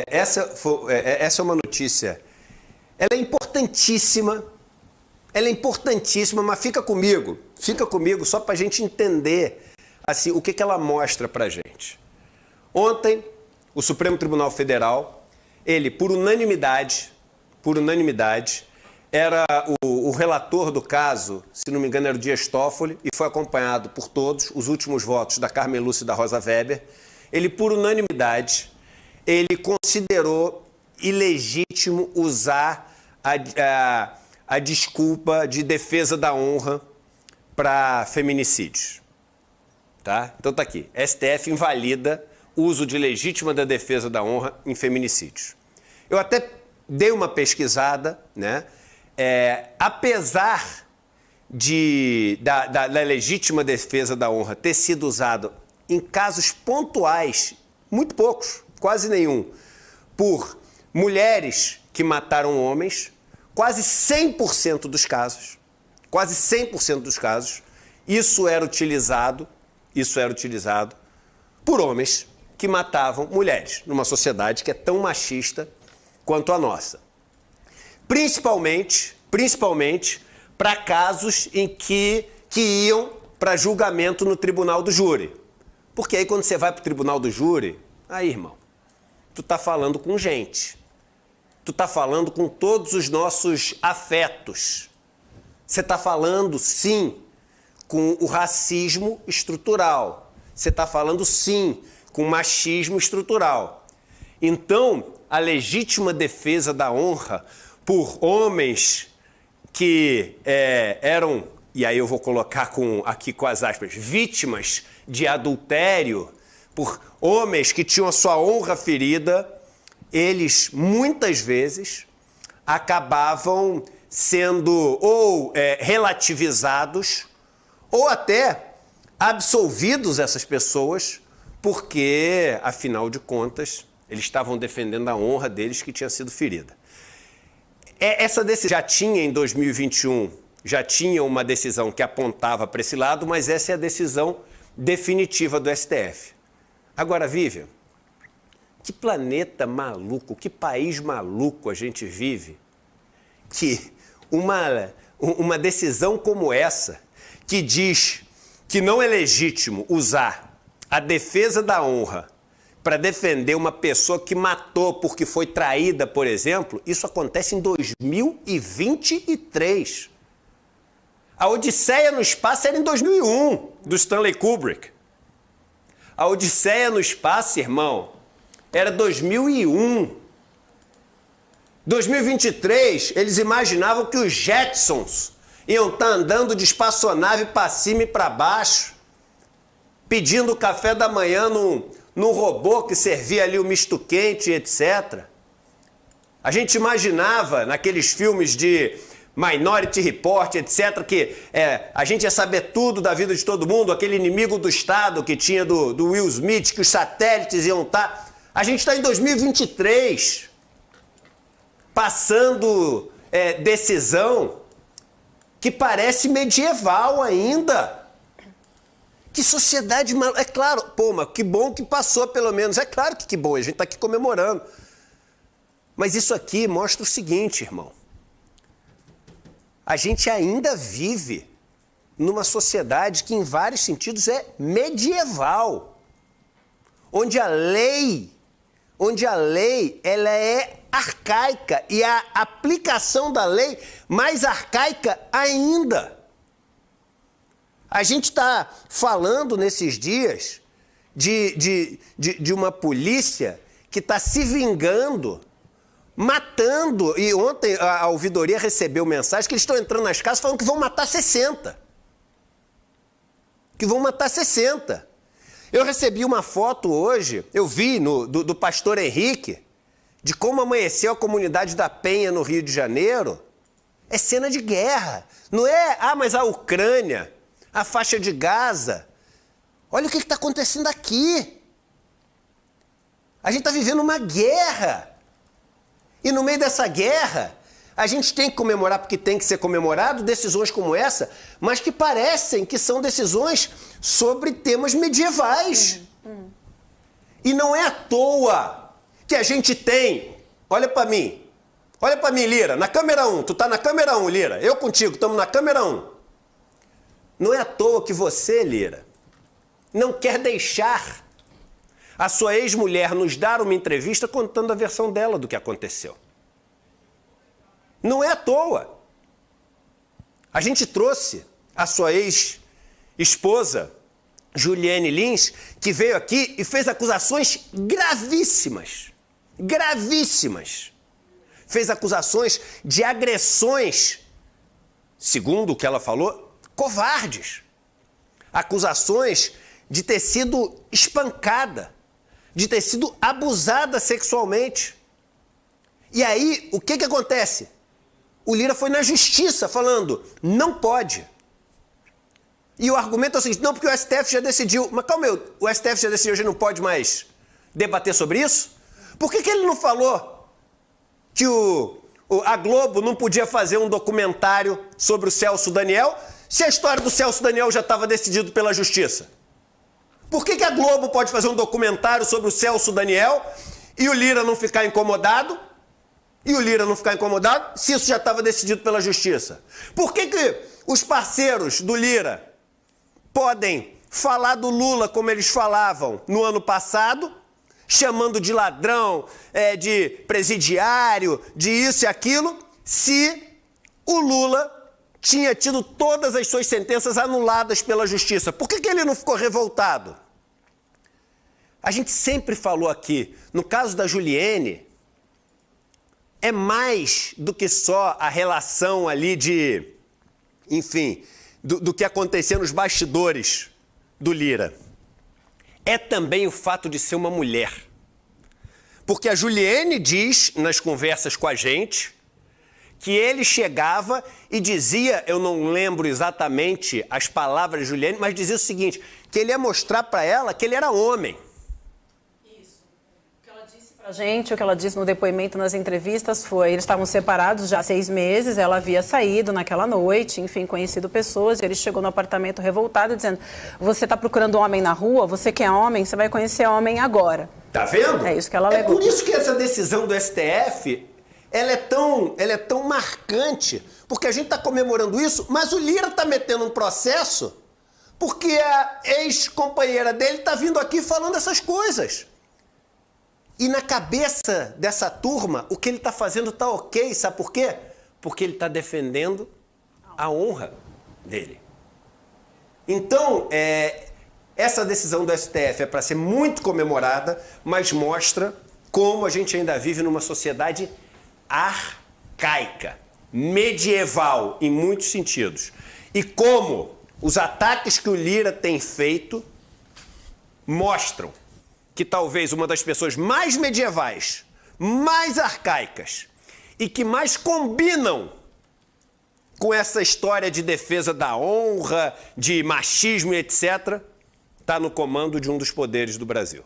essa é uma notícia. Ela é importantíssima. Ela é importantíssima, mas fica comigo só para a gente entender assim, o que ela mostra para a gente. Ontem, o Supremo Tribunal Federal, ele, por unanimidade, era o relator do caso, se não me engano, era o Dias Toffoli, e foi acompanhado por todos, os últimos votos da Carmen Lúcia e da Rosa Weber. Ele, por unanimidade, ele considerou ilegítimo usar a desculpa de defesa da honra para feminicídios. Tá? Então tá aqui. STF invalida o uso de legítima da defesa da honra em feminicídios. Eu até dei uma pesquisada, né? Apesar da legítima defesa da honra ter sido usado em casos pontuais, muito poucos, quase nenhum, por mulheres que mataram homens, quase 100% dos casos, isso era utilizado por homens que matavam mulheres, numa sociedade que é tão machista quanto a nossa. Principalmente para casos em que iam para julgamento no tribunal do júri. Porque aí quando você vai para o tribunal do júri, aí, irmão, tu tá falando com gente. Tu tá falando com todos os nossos afetos. Você tá falando, sim, com o racismo estrutural. Você tá falando, sim, com o machismo estrutural. Então, a legítima defesa da honra por homens que eram, e aí eu vou colocar aqui com as aspas, vítimas de adultério, por homens que tinham a sua honra ferida, eles muitas vezes acabavam sendo ou relativizados ou até absolvidos, essas pessoas, porque, afinal de contas, eles estavam defendendo a honra deles que tinha sido ferida. Essa decisão já tinha em 2021, já tinha uma decisão que apontava para esse lado, mas essa é a decisão definitiva do STF. Agora, Vivian, que planeta maluco, que país maluco a gente vive, que uma decisão como essa, que diz que não é legítimo usar a defesa da honra para defender uma pessoa que matou porque foi traída, por exemplo, isso acontece em 2023. A Odisseia no Espaço era em 2001, do Stanley Kubrick. A Odisseia no Espaço, irmão, era 2001. 2023, eles imaginavam que os Jetsons iam estar andando de espaçonave para cima e para baixo, pedindo café da manhã num robô que servia ali o misto quente, etc. A gente imaginava, naqueles filmes de Minority Report, etc., que a gente ia saber tudo da vida de todo mundo, aquele inimigo do Estado que tinha do Will Smith, que os satélites iam estar... A gente está em 2023, passando decisão que parece medieval ainda. Que sociedade maluca. É claro, pô, mas que bom que passou pelo menos. É claro que bom, a gente está aqui comemorando. Mas isso aqui mostra o seguinte, irmão. A gente ainda vive numa sociedade que em vários sentidos é medieval. Onde a lei ela é arcaica e a aplicação da lei mais arcaica ainda. A gente está falando nesses dias de uma polícia que está se vingando, matando. E ontem a ouvidoria recebeu mensagem que eles estão entrando nas casas falando que vão matar 60. Que vão matar 60. Eu recebi uma foto hoje, eu vi do pastor Henrique, de como amanheceu a comunidade da Penha no Rio de Janeiro. É cena de guerra. Não é, mas a Ucrânia, a faixa de Gaza. Olha o que está acontecendo aqui. A gente está vivendo uma guerra. E no meio dessa guerra, a gente tem que comemorar, porque tem que ser comemorado, decisões como essa, mas que parecem que são decisões sobre temas medievais. E não é à toa que a gente tem, olha para mim, Lira, na câmera 1, tu tá na câmera 1, Lira, eu contigo, estamos na câmera 1. Não é à toa que você, Lira, não quer deixar a sua ex-mulher nos dar uma entrevista contando a versão dela do que aconteceu. Não é à toa. A gente trouxe a sua ex-esposa, Juliane Lins, que veio aqui e fez acusações gravíssimas. Gravíssimas. Fez acusações de agressões, segundo o que ela falou, covardes. Acusações de ter sido espancada, de ter sido abusada sexualmente. E aí, o que acontece? O Lira foi na justiça falando, não pode. E o argumento é o seguinte, não, porque o STF já decidiu. Mas calma aí, o STF já decidiu, a gente não pode mais debater sobre isso? Por que ele não falou que a Globo não podia fazer um documentário sobre o Celso Daniel, se a história do Celso Daniel já estava decidido pela justiça? Por que a Globo pode fazer um documentário sobre o Celso Daniel e o Lira não ficar incomodado? Se isso já estava decidido pela justiça? Por que os parceiros do Lira podem falar do Lula como eles falavam no ano passado, chamando de ladrão, de presidiário, de isso e aquilo, se o Lula tinha tido todas as suas sentenças anuladas pela justiça? Por que ele não ficou revoltado? A gente sempre falou aqui, no caso da Juliane, é mais do que só a relação ali de, enfim, do que acontecia nos bastidores do Lira. É também o fato de ser uma mulher. Porque a Juliane diz, nas conversas com a gente, que ele chegava e dizia, eu não lembro exatamente as palavras de Juliane, mas dizia o seguinte, que ele ia mostrar para ela que ele era homem. Gente, o que ela disse no depoimento, nas entrevistas, foi eles estavam separados já há 6 meses, ela havia saído naquela noite, enfim, conhecido pessoas, e ele chegou no apartamento revoltado dizendo, você está procurando homem na rua, você que é homem, você vai conhecer homem agora. Tá vendo? É isso que ela alegou. É por isso que essa decisão do STF, ela é tão marcante, porque a gente está comemorando isso, mas o Lira está metendo um processo porque a ex-companheira dele está vindo aqui falando essas coisas. E na cabeça dessa turma, o que ele está fazendo está ok, sabe por quê? Porque ele está defendendo a honra dele. Então, essa decisão do STF é para ser muito comemorada, mas mostra como a gente ainda vive numa sociedade arcaica, medieval, em muitos sentidos. E como os ataques que o Lira tem feito mostram que talvez uma das pessoas mais medievais, mais arcaicas e que mais combinam com essa história de defesa da honra, de machismo e etc., está no comando de um dos poderes do Brasil.